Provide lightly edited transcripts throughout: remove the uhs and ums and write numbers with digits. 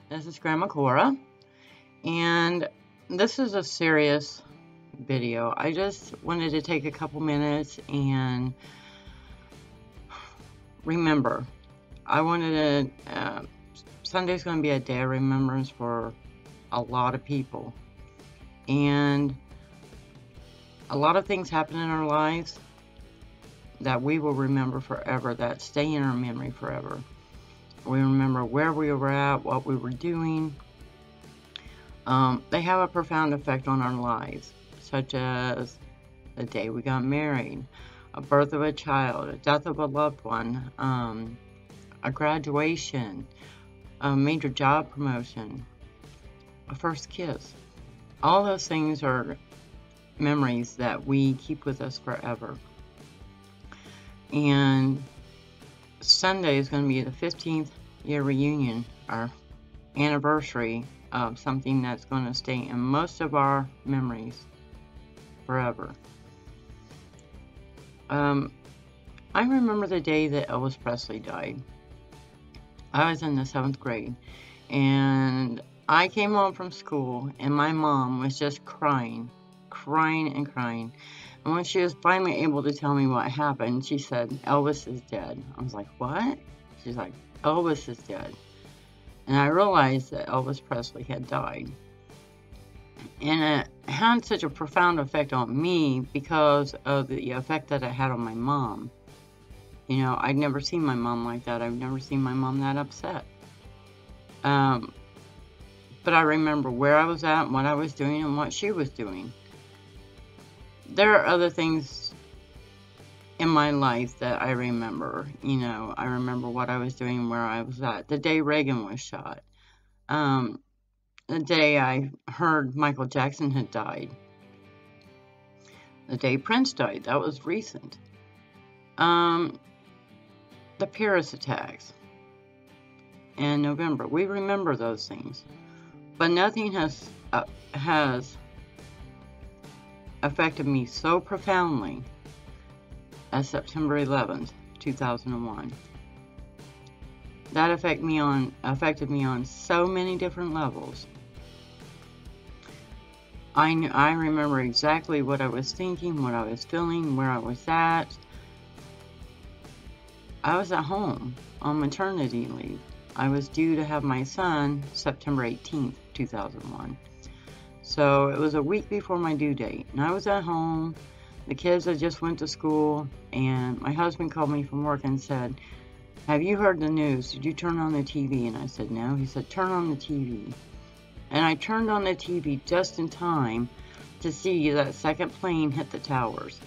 This is Grammacora, and this is a serious video. I just wanted to take a couple minutes and remember. I wanted to, Sunday's going to be a day of remembrance for a lot of people, and a lot of things happen in our lives that we will remember forever, that stay in our memory forever. We remember where we were at, what we were doing. They have a profound effect on our lives, such as the day we got married, a birth of a child, a death of a loved one, a graduation, a major job promotion, a first kiss. All those things are memories that we keep with us forever. And Sunday is going to be the 15th year reunion, our anniversary of something that's going to stay in most of our memories forever. I remember the day that Elvis Presley died. I was in the 7th grade, and I came home from school, and my mom was just crying. And when she was finally able to tell me what happened, she said, "Elvis is dead." I was like, "What?" She's like, "Elvis is dead." And I realized that Elvis Presley had died. And it had such a profound effect on me because of the effect that it had on my mom. You know, I'd never seen my mom like that. I've never seen my mom that upset. But I remember where I was at, what I was doing, and what she was doing. There are other things in my life that I remember. You know, I remember what I was doing, where I was at. The day Reagan was shot. The day I heard Michael Jackson had died. The day Prince died. That was recent. The Paris attacks in November. We remember those things. But nothing has affected me so profoundly as September 11th, 2001. That affected me on so many different levels. I remember exactly what I was thinking, what I was feeling, where I was at. I was at home on maternity leave. I was due to have my son September 18th, 2001. So it was a week before my due date, and I was at home. The kids had just went to school, and my husband called me from work and said, "Have you heard the news? Did you turn on the TV?" And I said, "No." He said, "Turn on the TV." And I turned on the TV just in time to see that second plane hit the towers.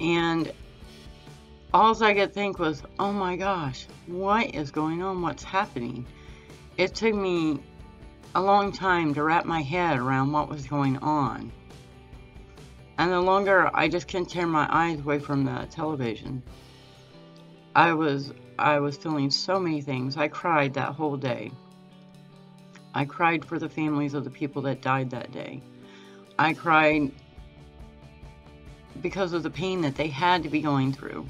And all I could think was, "Oh my gosh, what is going on? What's happening?" It took me a long time to wrap my head around what was going on. And the longer I just couldn't tear my eyes away from the television. I was feeling so many things. I cried that whole day. I cried for the families of the people that died that day. I cried because of the pain that they had to be going through.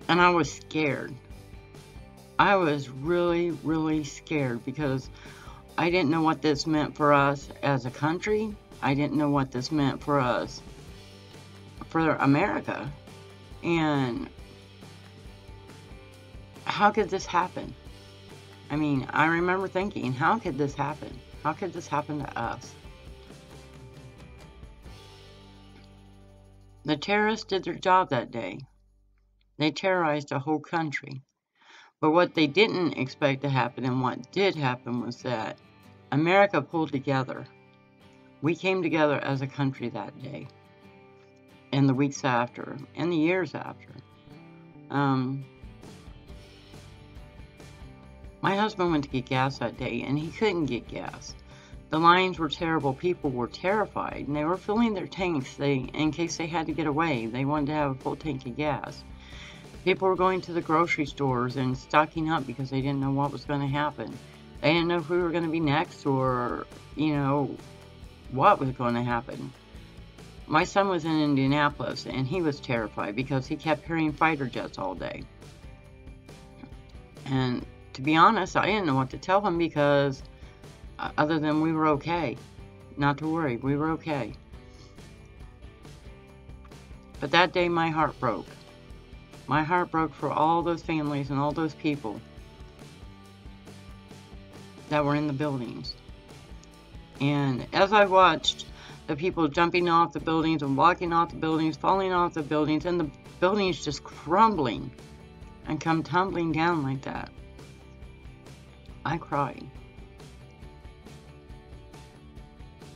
And I was scared. I was really, really scared because I didn't know what this meant for us as a country. I didn't know what this meant for us, for America. And how could this happen? I mean, I remember thinking, how could this happen? How could this happen to us? The terrorists did their job that day. They terrorized a whole country. But what they didn't expect to happen, and what did happen, was that America pulled together. We came together as a country that day, and the weeks after, and the years after. My husband went to get gas that day, and he couldn't get gas. The lines were terrible. People were terrified, and they were filling their tanks in case they had to get away. They wanted to have a full tank of gas. People were going to the grocery stores and stocking up because they didn't know what was going to happen. They didn't know if we were going to be next, or, you know, what was going to happen. My son was in Indianapolis, and he was terrified because he kept hearing fighter jets all day. And to be honest, I didn't know what to tell them because other than we were okay. Not to worry, we were okay. But that day my heart broke. My heart broke for all those families and all those people that were in the buildings. And as I watched the people jumping off the buildings and walking off the buildings, falling off the buildings, and the buildings just crumbling and come tumbling down like that, I cried.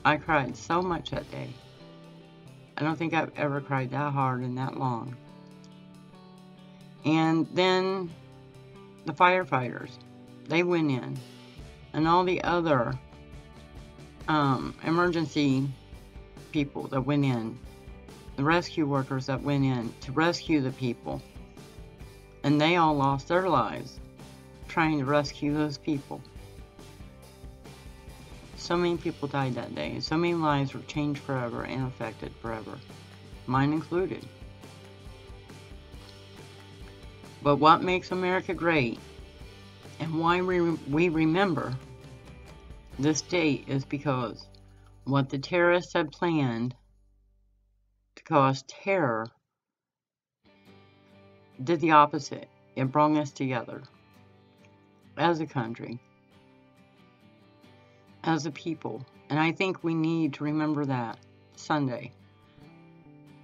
I cried so much that day. I don't think I've ever cried that hard and that long. And then the firefighters, they went in, and all the other emergency people that went in, the rescue workers that went in to rescue the people, and they all lost their lives trying to rescue those people. So many people died that day, and so many lives were changed forever and affected forever, mine included. But what makes America great and why we remember this date is because what the terrorists had planned to cause terror did the opposite. It brought us together as a country, as a people. And I think we need to remember that Sunday.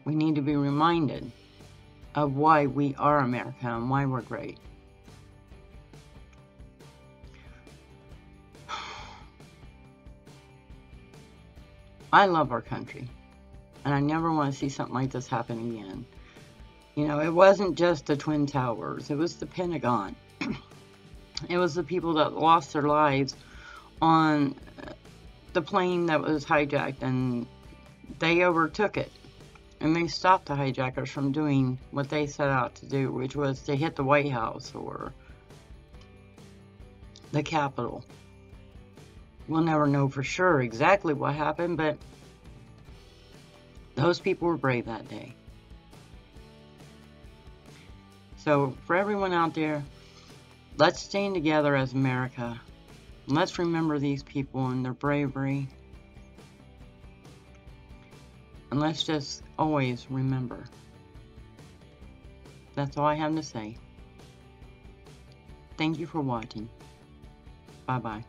We need to be reminded of why we are America and why we're great. I love our country, and I never want to see something like this happen again. You know, it wasn't just the Twin Towers, it was the Pentagon. It was the people that lost their lives on the plane that was hijacked, and they overtook it. And they stopped the hijackers from doing what they set out to do, which was to hit the White House or the Capitol. We'll never know for sure exactly what happened, but those people were brave that day. So for everyone out there, let's stand together as America. Let's remember these people and their bravery. And let's just always remember. That's all I have to say. Thank you for watching. Bye-bye.